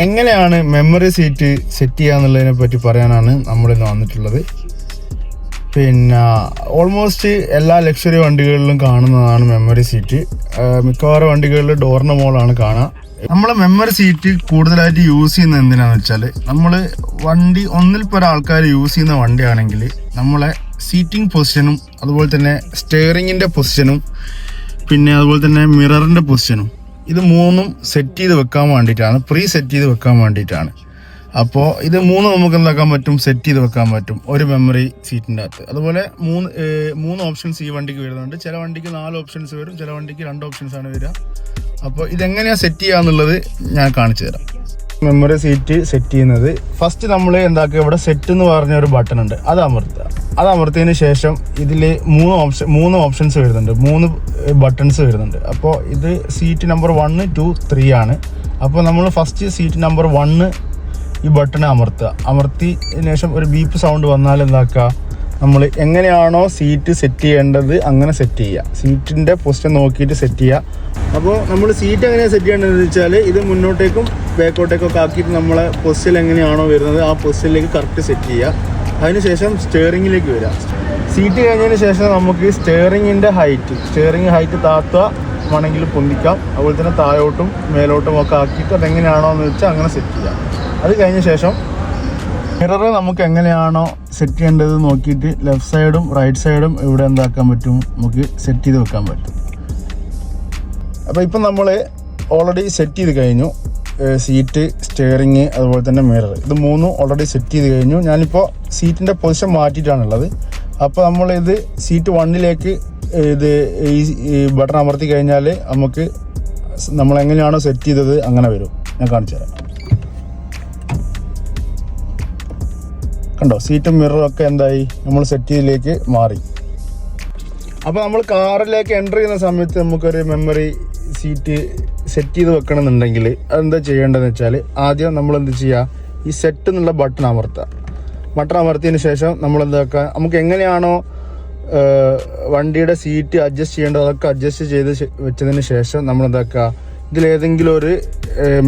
എങ്ങനെയാണ് memory seat set ചെയ്യുക എന്നുള്ളതിനെ പറ്റി പറയാനാണ് നമ്മളിന്ന് വന്നിട്ടുള്ളത്. പിന്നെ ഓൾമോസ്റ്റ് എല്ലാ ലക്ഷറി വണ്ടികളിലും കാണുന്നതാണ് മെമ്മറി സീറ്റ്. മിക്കവാറും വണ്ടികളിൽ ഡോറിന് മുകളിലാണ് കാണുക. നമ്മൾ മെമ്മറി സീറ്റ് കൂടുതലായിട്ട് യൂസ് ചെയ്യുന്നത് എന്തിനാന്ന് വെച്ചാൽ, നമ്മൾ വണ്ടി ഒന്നിൽ പല ആൾക്കാർ യൂസ് ചെയ്യുന്ന വണ്ടിയാണെങ്കിൽ നമ്മളെ സീറ്റിംഗ് പൊസിഷനും അതുപോലെ തന്നെ സ്റ്റെയറിങ്ങിൻ്റെ പൊസിഷനും പിന്നെ അതുപോലെ തന്നെ മിററിൻ്റെ പൊസിഷനും ഇത് മൂന്നും സെറ്റ് ചെയ്ത് വെക്കാൻ വേണ്ടിയിട്ടാണ്, പ്രീ സെറ്റ് ചെയ്ത് വെക്കാൻ വേണ്ടിയിട്ടാണ്. അപ്പോൾ ഇത് മൂന്ന് നമുക്ക് എന്താക്കാൻ പറ്റും, സെറ്റ് ചെയ്ത് വെക്കാൻ പറ്റും ഒരു മെമ്മറി സീറ്റിൻ്റെ അകത്ത്. അതുപോലെ മൂന്ന് ഓപ്ഷൻസ് ഈ വണ്ടിക്ക് വരുന്നുണ്ട്. ചില വണ്ടിക്ക് 4 ഓപ്ഷൻസ് വരും, ചില വണ്ടിക്ക് 2 ഓപ്ഷൻസ് ആണ് വരിക. അപ്പോൾ ഇതെങ്ങനെയാണ് സെറ്റ് ചെയ്യുക എന്നുള്ളത് ഞാൻ കാണിച്ചു തരാം. മെമ്മറി സീറ്റ് സെറ്റ് ചെയ്യുന്നത് ഫസ്റ്റ് നമ്മൾ എന്താക്കുക, ഇവിടെ സെറ്റ് എന്ന് പറഞ്ഞ ഒരു ബട്ടൺ ഉണ്ട്, അത് അമർത്തുക. അത് അമർത്തിയതിന് ശേഷം ഇതിൽ 3 ഓപ്ഷൻസ് വരുന്നുണ്ട്, 3 ബട്ടൺസ് വരുന്നുണ്ട്. അപ്പോൾ ഇത് സീറ്റ് നമ്പർ 1, 2, 3 ആണ്. അപ്പോൾ നമ്മൾ ഫസ്റ്റ് സീറ്റ് നമ്പർ 1 ഈ ബട്ടൺ അമർത്തിയതിന് ശേഷം ഒരു ബീപ്പ് സൗണ്ട് വന്നാൽ എന്താക്കുക, നമ്മൾ എങ്ങനെയാണോ സീറ്റ് സെറ്റ് ചെയ്യേണ്ടത് അങ്ങനെ സെറ്റ് ചെയ്യുക. സീറ്റിൻ്റെ പൊസിഷൻ നോക്കിയിട്ട് സെറ്റ് ചെയ്യുക. അപ്പോൾ നമ്മൾ സീറ്റ് എങ്ങനെയാണ് സെറ്റ് ചെയ്യേണ്ടതെന്ന് വെച്ചാൽ, ഇത് മുന്നോട്ടേക്കും ബാക്കോട്ടേക്കും ഒക്കെ ആക്കിയിട്ട് നമ്മളെ പൊസിഷൻ എങ്ങനെയാണോ വരുന്നത് ആ പൊസിഷനിലേക്ക് കറക്റ്റ് സെറ്റ് ചെയ്യുക. അതിനുശേഷം സ്റ്റെയറിങ്ങിലേക്ക് വരിക. സീറ്റ് കഴിഞ്ഞതിന് ശേഷം നമുക്ക് സ്റ്റെയറിങ് ഹൈറ്റ് താത്തുക, വേണമെങ്കിൽ പൊന്തിക്കാം. അതുപോലെ തന്നെ താഴോട്ടും മേലോട്ടും ഒക്കെ ആക്കിയിട്ട് അതെങ്ങനെയാണോ എന്ന് വെച്ചാൽ അങ്ങനെ സെറ്റ് ചെയ്യാം. അത് കഴിഞ്ഞ ശേഷം മിറർ നമുക്ക് എങ്ങനെയാണോ സെറ്റ് ചെയ്യേണ്ടത് നോക്കിയിട്ട് ലെഫ്റ്റ് സൈഡും റൈറ്റ് സൈഡും ഇവിടെ എന്താക്കാൻ പറ്റും, നമുക്ക് സെറ്റ് ചെയ്ത് വെക്കാൻ പറ്റും. അപ്പോൾ ഇപ്പം നമ്മൾ ഓൾറെഡി സെറ്റ് ചെയ്ത് കഴിഞ്ഞു. സീറ്റ്, സ്റ്റെയറിങ് അതുപോലെ തന്നെ മിറർ, ഇത് 3 ഓൾറെഡി സെറ്റ് ചെയ്ത് കഴിഞ്ഞു. ഞാനിപ്പോൾ സീറ്റിൻ്റെ പൊസിഷൻ മാറ്റിയിട്ടാണുള്ളത്. അപ്പോൾ നമ്മളിത് സീറ്റ് 1ലേക്ക് ഇത് ഈ ബട്ടൺ അമർത്തി കഴിഞ്ഞാൽ നമുക്ക് നമ്മളെങ്ങനെയാണോ സെറ്റ് ചെയ്തത് അങ്ങനെ വരും. ഞാൻ കാണിച്ചു തരാം. കണ്ടോ, സീറ്റും മിററും ഒക്കെ എന്തായി, നമ്മൾ സെറ്റ് ചെയ്തിലേക്ക് മാറി. അപ്പോൾ നമ്മൾ കാറിലേക്ക് എൻ്റർ ചെയ്യുന്ന സമയത്ത് നമുക്കൊരു മെമ്മറി സീറ്റ് സെറ്റ് ചെയ്ത് വെക്കണമെന്നുണ്ടെങ്കിൽ അതെന്താ ചെയ്യേണ്ടതെന്ന് വെച്ചാൽ, ആദ്യം നമ്മളെന്ത് ചെയ്യുക, ഈ സെറ്റ് എന്നുള്ള ബട്ടൺ അമർത്തിയതിന് ശേഷം നമ്മൾ എന്താക്കുക, നമുക്ക് എങ്ങനെയാണോ വണ്ടിയുടെ സീറ്റ് അഡ്ജസ്റ്റ് ചെയ്യേണ്ടത് അതൊക്കെ അഡ്ജസ്റ്റ് ചെയ്ത് വെച്ചതിന് ശേഷം നമ്മൾ എന്താക്കുക, ഇതിലേതെങ്കിലും ഒരു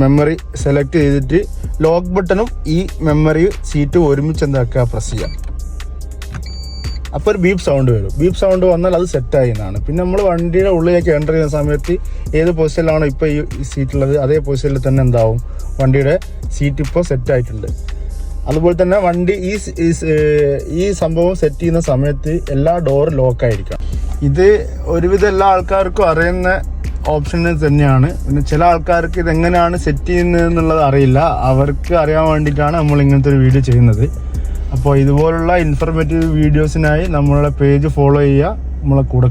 മെമ്മറി സെലക്ട് ചെയ്തിട്ട് ലോക്ക് ബട്ടണും ഈ മെമ്മറി സീറ്റ് ഒരുമിച്ച് എന്താക്കുക, പ്രസ് ചെയ്യാം. അപ്പോൾ ഒരു ബീപ്പ് സൗണ്ട് വരും. ബീപ്പ് സൗണ്ട് വന്നാൽ അത് സെറ്റായി എന്നാണ്. പിന്നെ നമ്മൾ വണ്ടിയുടെ ഉള്ളിലേക്ക് എൻ്റർ ചെയ്യുന്ന സമയത്ത് ഏത് പൊസിഷനിലാണോ ഇപ്പോൾ ഈ സീറ്റുള്ളത് അതേ പൊസിഷനിൽ തന്നെ എന്താവും, വണ്ടിയുടെ സീറ്റ് ഇപ്പോൾ സെറ്റായിട്ടുണ്ട്. അതുപോലെ തന്നെ വണ്ടി ഈ സംഭവം സെറ്റ് ചെയ്യുന്ന സമയത്ത് എല്ലാ ഡോറും ലോക്കായിരിക്കണം. ഇത് ഒരുവിധം എല്ലാ ആൾക്കാർക്കും അറിയുന്ന ഓപ്ഷൻ തന്നെയാണ്. പിന്നെ ചില ആൾക്കാർക്ക് ഇതെങ്ങനെയാണ് സെറ്റ് ചെയ്യുന്നത് എന്നുള്ളത് അറിയില്ല. അവർക്ക് അറിയാൻ വേണ്ടിയിട്ടാണ് നമ്മൾ ഇങ്ങനത്തെ ഒരു വീഡിയോ ചെയ്യുന്നത്. അപ്പോൾ ഇതുപോലുള്ള ഇൻഫർമേറ്റീവ് വീഡിയോസിനായി നമ്മളുടെ പേജ് ഫോളോ ചെയ്യുക, നമ്മളെ കൂടെ